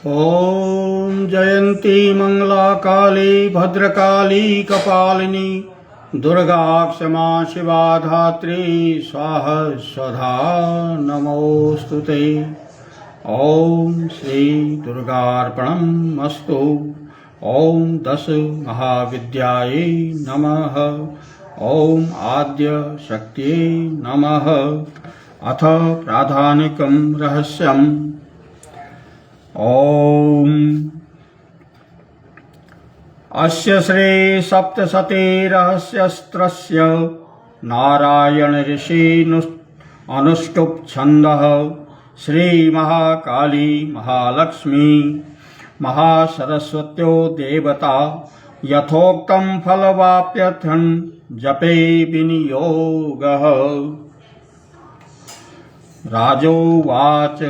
ॐ जयन्ती मंगला काली भद्रकाली कपालिनी दुर्गा क्षमा शिवा धात्री स्वाहा स्वधा नमोस्तुते। ॐ श्री दुर्गार्पणमस्तु। ॐ दश महाविद्यायै नमः। ॐ आद्य शक्त्यै नमः। अथ प्राधानिकं रहस्यम्। ॐ अस्य श्री सप्तशती रहस्यस्त्रस्य नारायण ऋषि अनुष्टुप् छन्दः श्री महाकाली महालक्ष्मी महासरस्वत्यो देवता यथोक्तं फलवाप्यर्थं जपे विनियोगः। राजोवाच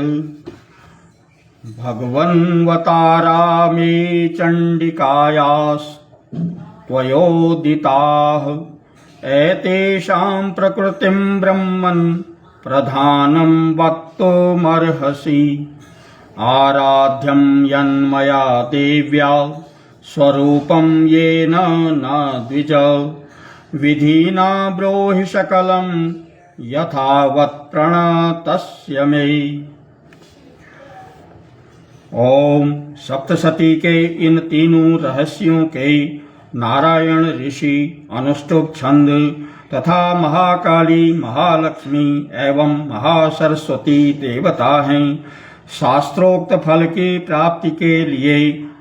भगवन्वतारा मे चण्डिकायास्त्वयोदिताः एतेषां प्रकृतिं ब्रह्मन् प्रधानं वक्तुमर्हसि। आराध्यं यन्मया देव्या स्वरूपं येन न द्विज विधिना ब्रूहि सकलं यथावत् प्रणतस्य मे। ओम सप्तशती के इन तीनों रहस्यों के नारायण ऋषि अनुष्टुप छंद तथा महाकाली महालक्ष्मी एवं महासरस्वती देवता हैं। शास्त्रोक्त फल की प्राप्ति के लिए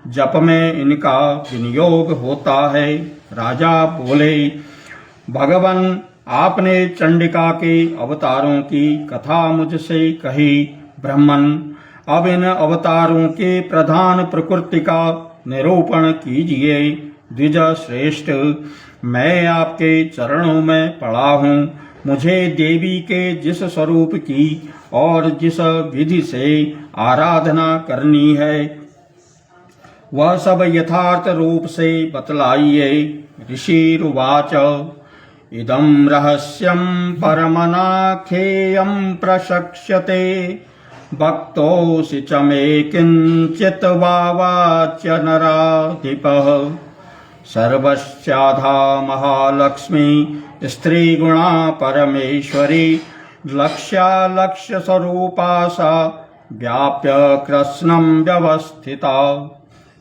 जप में इनका विनियोग होता है। राजा बोले, भगवान आपने चंडिका के अवतारों की कथा मुझसे कही। ब्राह्मण अब इन अवतारों के प्रधान प्रकृति का निरूपण कीजिए। द्विज श्रेष्ठ, मैं आपके चरणों में पड़ा हूँ। मुझे देवी के जिस स्वरूप की और जिस विधि से आराधना करनी है वह सब यथार्थ रूप से बतलाइए। ऋषिरुवाच, इदं रहस्यं परमनाख्येयं प्रशक्ष्यते भक्तोऽसि च मे किञ्चित् वावाच्य नराधिपः। सर्वस्याधा महालक्ष्मी स्त्रीगुणा परमेश्वरी लक्ष्य स्वरूपा सा व्याप्य कृष्णं व्यवस्थिता।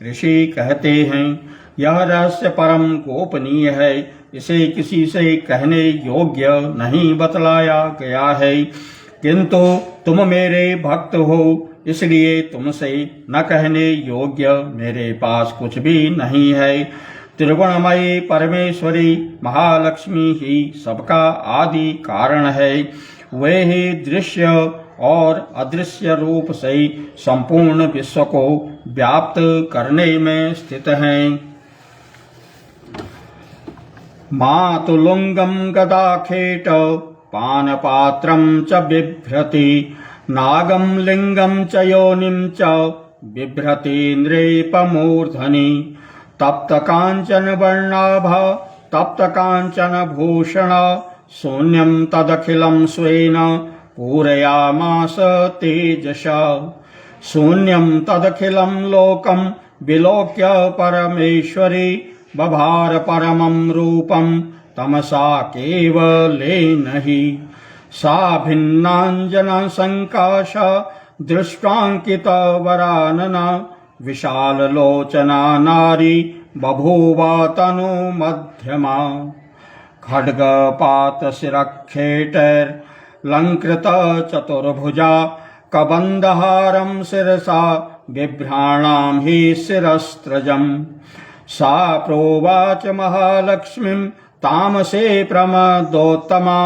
ऋषि कहते हैं, यह रहस्य परम गोपनीय है। इसे किसी से कहने योग्य नहीं बतलाया गया है, किंतु तुम मेरे भक्त हो, इसलिए तुमसे न कहने योग्य मेरे पास कुछ भी नहीं है। त्रिगुणमयी परमेश्वरी महालक्ष्मी ही सबका आदि कारण है। वे ही दृश्य और अदृश्य रूप से संपूर्ण विश्व को व्याप्त करने में स्थित हैं। मातुलुंगम गदाखेट पानपात्रं च बिभ्रति नागं लिंगं च योनिं च बिभ्रति नृपमूर्धनि। तप्त कांचन वर्णाभा तप्त कांचन भूषण शून्यं तदखिलं स्वेन पूरयामास तेजसा। शून्यं तदखिलं लोकं विलोक्य परमेश्वरी बभार परमं रूपं तमसा केवलेन हि। सा भिन्नाञ्जना संकाशा दृष्टांकिता वरानना विशाललोचना नारी बभूवा तनु मध्यमा। खड्गपातशिरखेटैर्लङ्कृत चतुर्भुजा कबन्धहारं शिरसा बिभ्राणां हि शिरस्त्रजम्। सा प्रोवाच महालक्ष्मीं तामसे प्रमदोत्तमा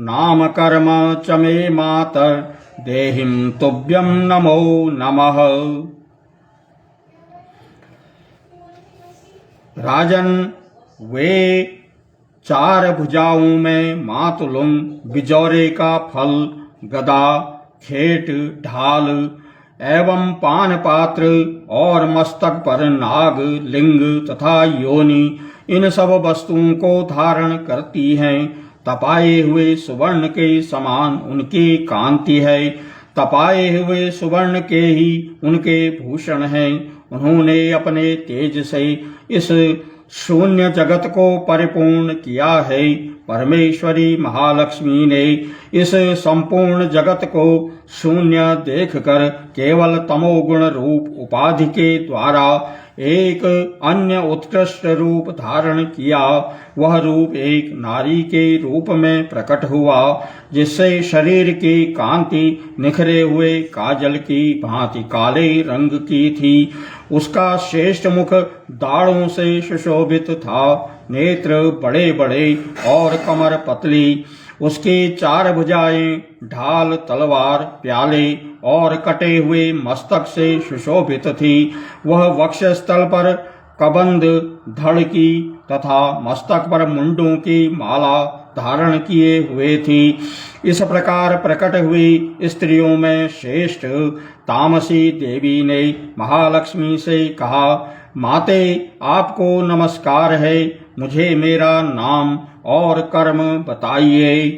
नाम कर्म च मे मातर देहिं तुभ्यं नमो नमः। राजन, वे चार भुजाओं में मातुलुंग बिजौरे का फल, गदा, खेट, ढाल एवं पान पात्र और मस्तक पर नाग, लिंग तथा योनि इन सब वस्तुओं को धारण करती हैं। तपाए हुए सुवर्ण के समान उनकी कांति है तपाए हुए सुवर्ण के ही उनके भूषण हैं। उन्होंने अपने तेज से इस शून्य जगत को परिपूर्ण किया है। परमेश्वरी महालक्ष्मी ने इस संपूर्ण जगत को शून्य देखकर केवल तमोगुण रूप उपाधि के द्वारा एक अन्य उत्कृष्ट रूप धारण किया। वह रूप एक नारी के रूप में प्रकट हुआ, जिससे शरीर की कांति निखरे हुए काजल की भांति काले रंग की थी। उसका श्रेष्ठ मुख दाढ़ों से सुशोभित था, नेत्र बड़े बड़े और कमर पतली। उसकी चार भुजाएं ढाल, तलवार, प्याले और कटे हुए मस्तक से सुशोभित थी। वह वक्षस्थल पर कबंध, धड़ की तथा मस्तक पर मुंडों की माला धारण किए हुए थी। इस प्रकार प्रकट हुई स्त्रियों में श्रेष्ठ तामसी देवी ने महालक्ष्मी से कहा, माते, आपको नमस्कार है। मुझे मेरा नाम और कर्म बताइए।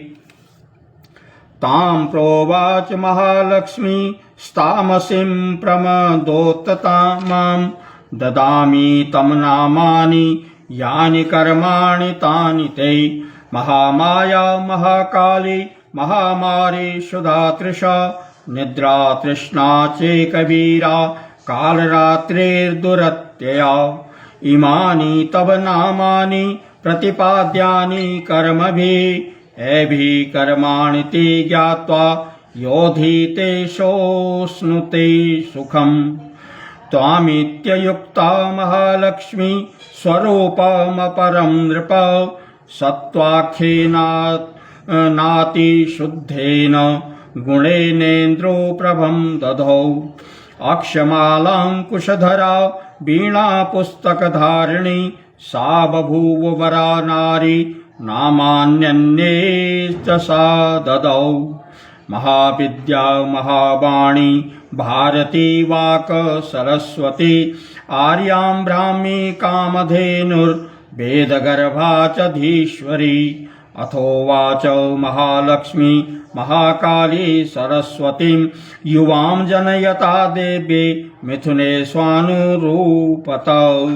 ताम प्रोवाच महालक्ष्मी स्तामसीं प्रमदोत्ततामां ददामि तम नामानि यानि कर्माणि तानि ते। महामाया महाकाली महामारी शुदा तृषा निद्रा तृष्णा चेकवीरा कालरात्रिर्दुरत्यया। इमानि तव नामानि प्रतिपाद्यानि कर्मभिः एभिः कर्माणि ते ज्ञात्वा योधीते शोष्णुते सुखम्। त्वामित्ययुक्ता महालक्ष्मी स्वरूपमपरं नृप सत्त्वाख्येनातिशुद्धेन गुणेनेन्द्रो प्रभं दधौ। अक्षमालाङ्कुशधरा वीणा पुस्तकधारिणी सा बभूव वरा नारी नामान्यन्ये च सा ददौ। महाविद्या महावाणी भारती वाक सरस्वती आर्यां ब्राह्मी कामधेनुर्वेदगर्भा च धीश्वरी। अथोवाच महालक्ष्मी महाकाली सरस्वतीं युवां जनयता देवी मिथुने स्वानुरूपतौ।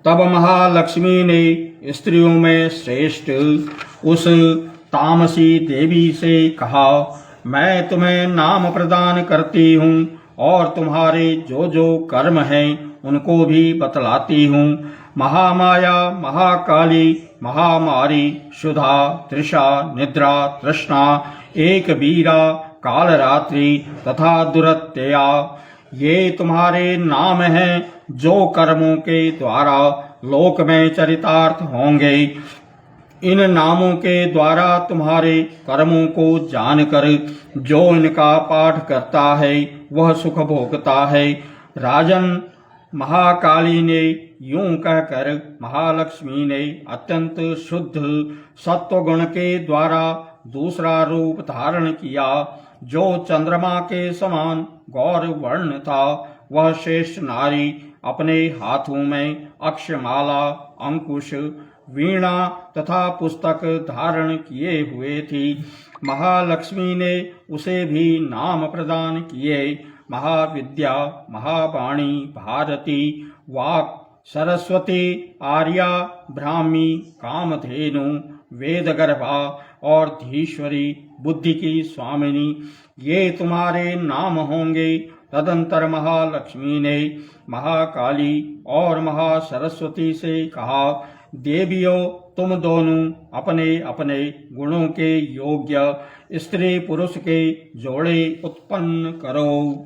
तब महालक्ष्मी ने स्त्रियों में श्रेष्ठ उस तामसी देवी से कहा, मैं तुम्हें नाम प्रदान करती हूँ और तुम्हारे जो जो कर्म हैं उनको भी बतलाती हूँ। महामाया महाकाली महामारी शुदा तृषा निद्रा तृष्णा एक वीरा कालरात्रि तथा दुरत्यया, ये तुम्हारे नाम हैं जो कर्मों के द्वारा लोक में चरितार्थ होंगे। इन नामों के द्वारा तुम्हारे कर्मों को जानकर जो इनका पाठ करता है वह सुख भोगता है। राजन, महाकाली ने यूं कहकर महालक्ष्मी ने अत्यंत शुद्ध सत्वगुण के द्वारा दूसरा रूप धारण किया, जो चंद्रमा के समान गौर वर्ण था। वह श्रेष्ठ नारी अपने हाथों में अक्षमाला, अंकुश, वीणा तथा पुस्तक धारण किए हुए थी। महालक्ष्मी ने उसे भी नाम प्रदान किए। महाविद्या महावाणी भारती वाक सरस्वती आर्या ब्राह्मी कामधेनु वेदगर्भा और धीश्वरी बुद्धि की स्वामिनी, ये तुम्हारे नाम होंगे। तदंतर महालक्ष्मी ने महाकाली और महासरस्वती से कहा, देवियों, तुम दोनों अपने अपने गुणों के योग्य स्त्री पुरुष के जोड़े उत्पन्न करो।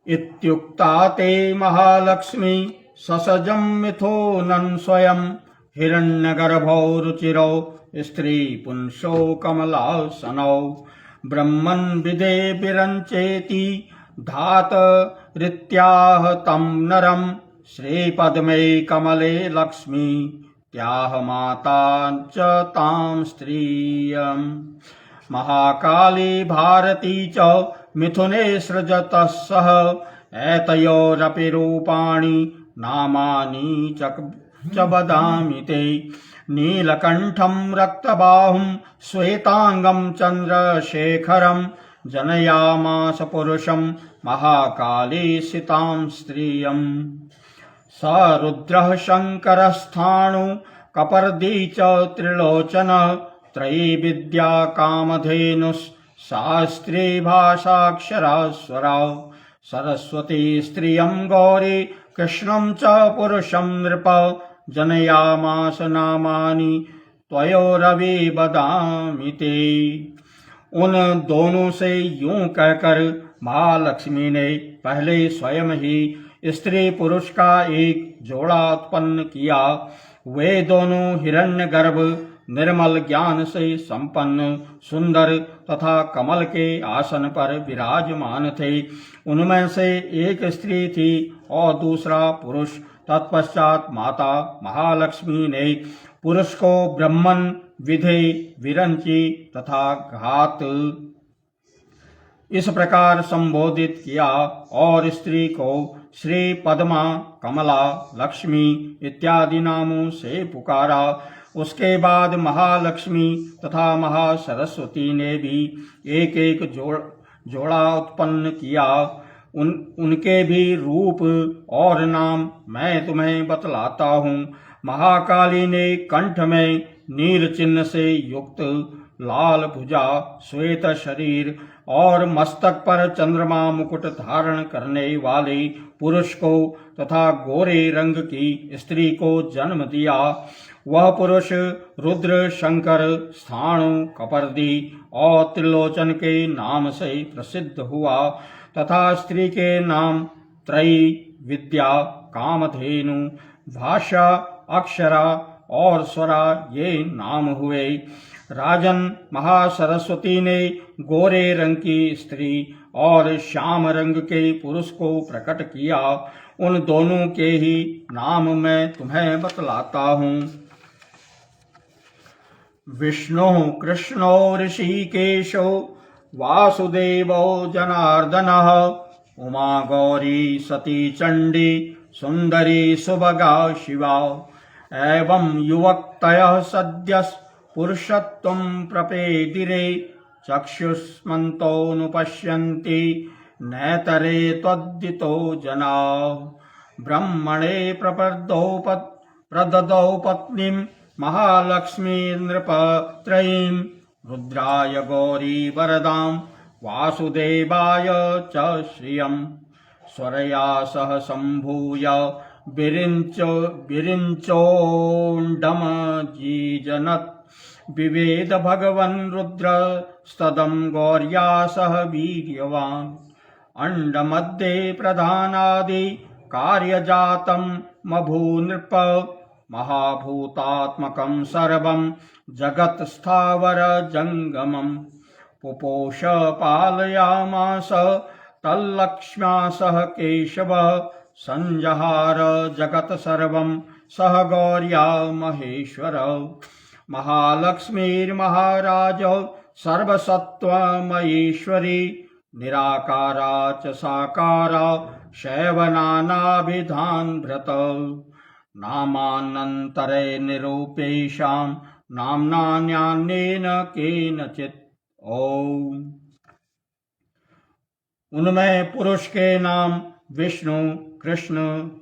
इत्युक्ता ते महालक्ष्मी ससजं मिथुनं स्वयं हिरण्यगर्भौ रुचिरौ स्त्री पुंसो कमलासनौ। ब्रह्मन् विदे विरञ्चेति धातरित्याह तं नरं श्रीपद्मे कमले लक्ष्मी त्याह माता च तां स्त्रियम्। महाकाली भारती च मिथुने सृजतः सह एतयोरपि रूपाणि नामानि च वदामि ते। नीलकंठम रक्तबाहुं श्वेतांगं चंद्रशेखरं जनयामास पुरुषं महाकालीसितां स्त्रियम्। स रुद्रः शङ्करस्थाणु कपर्दी च त्रिलोचन त्रयीविद्या कामधेनुः शास्त्री भाषाक्षरास्वरा सरस्वती स्त्रियं गौरी कृष्णं च पुरुषं नृप जनयामास नामानि त्वयोरवि वदामि ते। उन दोनों से यूं कहकर महालक्ष्मी ने पहले स्वयं ही स्त्री पुरुष का एक जोड़ा उत्पन्न किया। वे दोनों हिरण्यगर्भ निर्मल ज्ञान से संपन्न सुंदर तथा कमल के आसन पर विराजमान थे। उनमें से एक स्त्री थी और दूसरा पुरुष। तत्पश्चात माता महालक्ष्मी ने पुरुष को ब्रह्मन, विधे, विरंची तथा घात इस प्रकार संबोधित किया और स्त्री को श्री पद्मा, कमला, लक्ष्मी इत्यादि नामों से पुकारा। उसके बाद महालक्ष्मी तथा महासरस्वती ने भी एक एक जोड़ा उत्पन्न किया। उनके भी रूप और नाम मैं तुम्हें बतलाता हूँ। महाकाली ने कंठ में नील चिन्ह से युक्त लाल भुजा, श्वेत शरीर और मस्तक पर चंद्रमा मुकुट धारण करने वाले पुरुष को तथा गोरे रंग की स्त्री को जन्म दिया। वह पुरुष रुद्र, शंकर, स्थाणु, कपर्दी और त्रिलोचन के नाम से प्रसिद्ध हुआ तथा स्त्री के नाम त्रयी, विद्या, कामधेनु, भाषा, अक्षरा और स्वरा ये नाम हुए। राजन, महासरस्वती ने गोरे रंग की स्त्री और श्याम रंग के पुरुष को प्रकट किया। उन दोनों के ही नाम मैं तुम्हें बतलाता हूँ। विष्णु कृष्णो ऋषिकेशो वासुदेवो जनार्दनः उमा गौरी सती चंडी सुंदरी सुभगा शिवा एवं युवक्तयः सद्यः पुरुषत्वं प्रपेदिरे चक्षुष्मन्तोऽनुपश्यन्ति नेतरे त्वद्दितो जना ब्रह्मणे प्रददौ पत्नीं महालक्ष्मी नृपत्रयीं रुद्राय गौरी वरदां वासुदेवाय च श्रियम् स्वरया सह सम्भूय विरिञ्चोण्डमजीजनत् विवेद भगवन् रुद्र स्तदं गौर्या सह वीर्यवान् अंडमध्ये प्रधानादि कार्यजातं मभूनृप महाभूतात्मकं सर्वं जगत् स्थावर जंगमं पुपोष पालयामास तल्लक्ष्म्या सह केशव संजहार जगत् सर्वं सह गौर्या महेश्वर महालक्ष्मीर्महाराज सर्वसत्त्वमयीश्वरी निराकारा च साकारा शैवनानाभिधान भृत नामानन्तरे निरूपेषां नाम्नान्यान्येन केनचित्। ओम। उनमें पुरुष के नाम विष्णु, कृष्ण,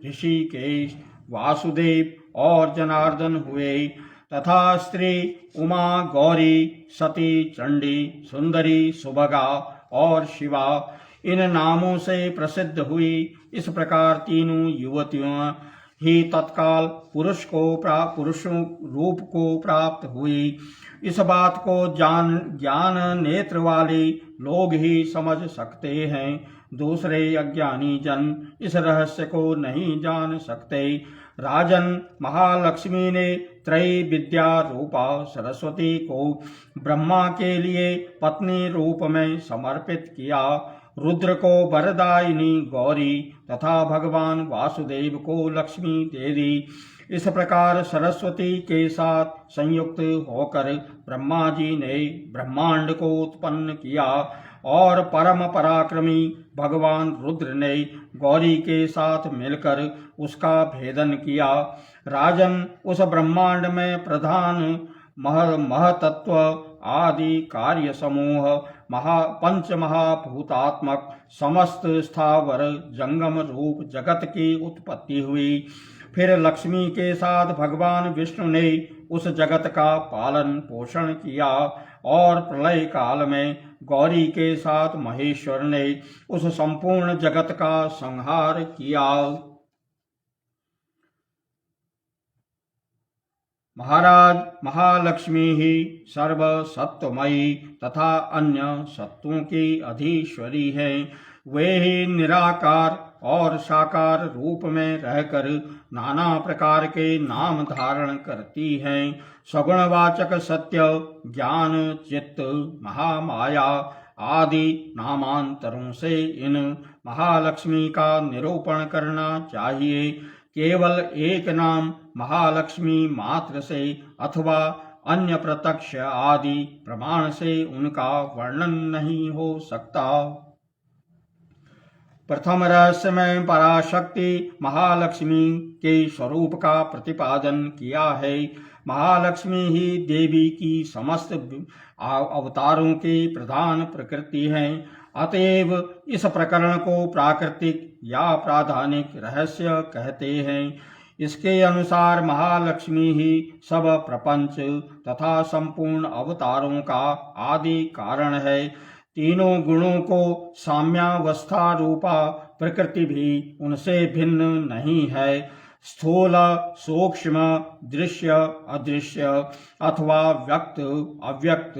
ऋषिकेश, वासुदेव और जनार्दन हुए तथा स्त्री उमा, गौरी, सती, चंडी, सुंदरी, सुभगा और शिवा इन नामों से प्रसिद्ध हुई। इस प्रकार तीनों युवतियां ही तत्काल पुरुष रूप को प्राप्त हुई। इस बात को ज्ञान नेत्र वाले लोग ही समझ सकते हैं। दूसरे अज्ञानी जन इस रहस्य को नहीं जान सकते। राजन, महालक्ष्मी ने त्रयी विद्या रूपा सरस्वती को ब्रह्मा के लिए पत्नी रूप में समर्पित किया। रुद्र को वरदायिनी गौरी तथा भगवान वासुदेव को लक्ष्मी दे दी। इस प्रकार सरस्वती के साथ संयुक्त होकर ब्रह्मा जी ने ब्रह्मांड को उत्पन्न किया और परम पराक्रमी भगवान रुद्र ने गौरी के साथ मिलकर उसका भेदन किया। राजन, उस ब्रह्मांड में प्रधान महतत्व आदि कार्य समूह पंच महाभूतात्मक समस्त स्थावर जंगम रूप जगत की उत्पत्ति हुई। फिर लक्ष्मी के साथ भगवान विष्णु ने उस जगत का पालन पोषण किया और प्रलय काल में गौरी के साथ महेश्वर ने उस संपूर्ण जगत का संहार किया। महाराज, महालक्ष्मी ही सर्व सत्वमयी तथा अन्य सत्वों की अधीश्वरी है। वे ही निराकार और साकार रूप में रहकर नाना प्रकार के नाम धारण करती हैं। सगुणवाचक सत्य, ज्ञान, चित्त, महामाया आदि नामांतरों से इन महालक्ष्मी का निरूपण करना चाहिए। केवल एक नाम महालक्ष्मी मात्र से अथवा अन्य प्रत्यक्ष आदि प्रमाण से उनका वर्णन नहीं हो सकता। प्रथम रहस्य में पराशक्ति महालक्ष्मी के स्वरूप का प्रतिपादन किया है। महालक्ष्मी ही देवी की समस्त अवतारों की प्रधान प्रकृति है। अतएव इस प्रकरण को प्राकृतिक या प्राधानिक रहस्य कहते हैं। इसके अनुसार महालक्ष्मी ही सब प्रपंच तथा संपूर्ण अवतारों का आदि कारण है। तीनों गुणों को साम्यावस्था रूपा प्रकृति भी उनसे भिन्न नहीं है। स्थूल, सूक्ष्म, दृश्य, अदृश्य अथवा व्यक्त, अव्यक्त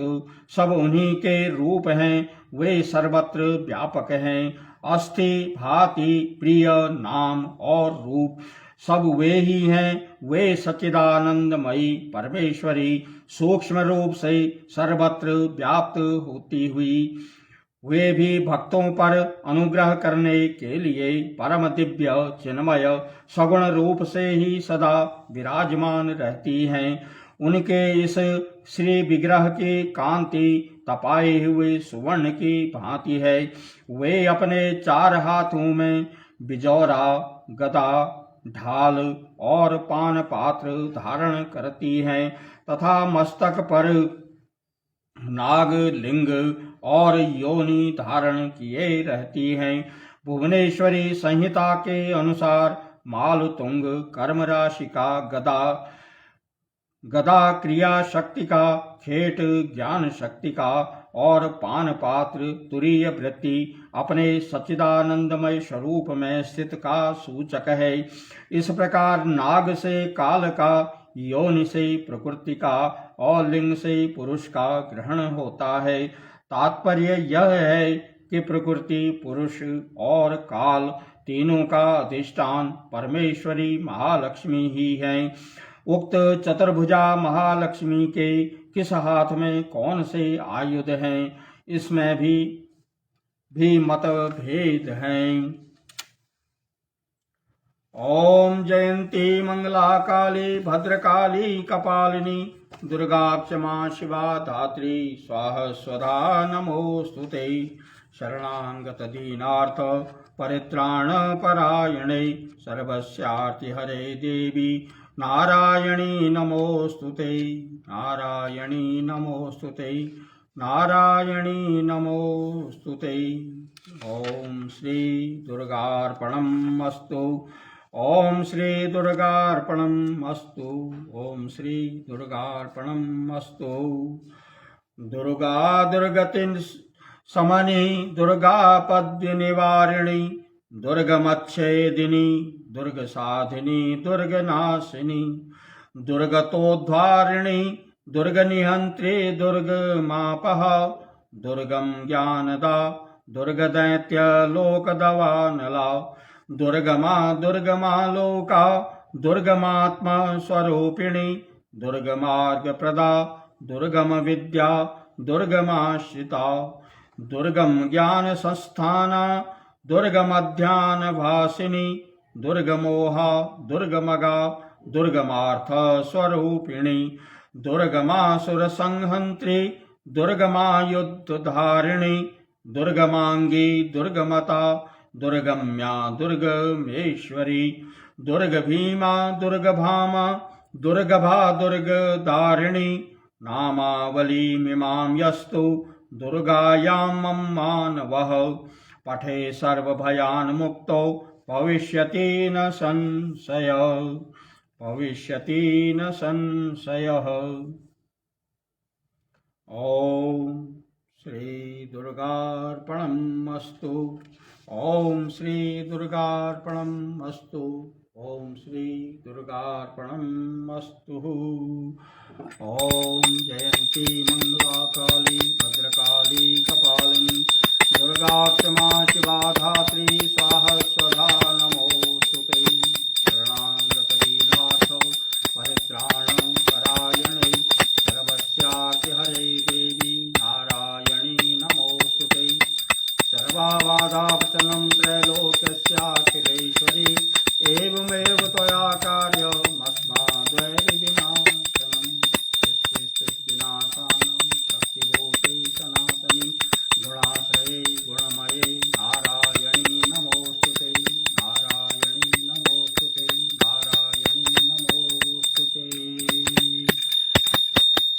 सब उन्हीं के रूप हैं। वे सर्वत्र व्यापक हैं। अस्थि, भांति, प्रिय, नाम और रूप सब वे ही हैं। वे सच्चिदानंदमयी परमेश्वरी सूक्ष्म रूप से सर्वत्र व्याप्त होती हुई वे भी भक्तों पर अनुग्रह करने के लिए परम दिव्य चिन्मय सगुण रूप से ही सदा विराजमान रहती हैं। उनके इस श्री विग्रह की कांति तपाए हुए सुवर्ण की भांति है। वे अपने चार हाथों में बिजौरा, गदा, ढाल और पान पात्र धारण करती हैं तथा मस्तक पर नाग, लिंग और योनि धारण किए रहती हैं। भुवनेश्वरी संहिता के अनुसार मालुतुंग कर्म राशि का गदा क्रिया शक्ति का, खेट ज्ञान शक्ति का और पान पात्र तुरीय वृत्ति अपने सच्चिदानंदमय स्वरूप में स्थित का सूचक है। इस प्रकार नाग से काल का, योनि से प्रकृति का और लिंग से पुरुष का ग्रहण होता है। तात्पर्य यह है कि प्रकृति, पुरुष और काल तीनों का अधिष्ठान परमेश्वरी महालक्ष्मी ही है। उक्त चतुर्भुजा महालक्ष्मी के किस हाथ में कौन से आयुध हैं, इसमें भी मतभेद हैं। ओम जयंती मंगला काली भद्रकाली कपालिनी दुर्गा क्षमा शिवा धात्री स्वाहा स्वधा नमोस्तुते। शरणागत दीनार्थ परित्राण परायणे सर्वस्यार्ति हरे देवी नारायणी नमोस्तुते। नारायणी नमोस्तुते। नारायणी नमोस्तुते। ओम श्री दुर्गार्पणमस्तु। ओम श्री दुर्गार्पणमस्तु। ओम श्री दुर्गार्पणमस्तु। दुर्गा दुर्गति समनि दुर्गा पद्य निवारिणी दुर्गमच्छेदिनी दुर्ग साधिनी दुर्ग नाशिनी दुर्गतोद्धारिणी दुर्ग निहंत्री दुर्ग मापह दुर्गम ज्ञानदा दुर्ग दैत्य लोक दवानला दुर्गमा दुर्गमा लोका दुर्गमात्मा स्वरूपिणी दुर्गमार्ग प्रदा दुर्गम विद्या दुर्गमाश्रिता दुर्गम ज्ञान संस्थाना दुर्गमध्यान भासिनी दुर्गमोहा दुर्गमगा दुर्गमार्थ स्वरूपिणी दुर्गमासुर संहंत्री दुर्गमा युद्धधारिणी दुर्गमांगी दुर्गमता दुर्गम्या दुर्गमेश्वरी दुर्गभीमा दुर्गभामा दुर्गभा दुर्गदारिणी नामावलीमिमां यस्तु दुर्गायां मानवः पठे सर्वभयान् मुक्तो भविष्यति न संशयः भविष्यति न संशयः। ॐ श्री दुर्गार्पणमस्तु। ॐ श्री दुर्गार्पणमस्तु। ॐ श्री दुर्गार्पणमस्तु। ॐ जयन्ती मंगलाकाली भद्रकाली कपालिनी दुर्गा क्षमा शिवा धात्री स्वाहा स्वधा नमोस्तुते। शरणागतदीनाथ परित्राणपरायणे सर्वस्यार्तिहरे देवी नारायणी नमोस्तुते। सर्वाबाधापतनं त्रैलोक्यस्य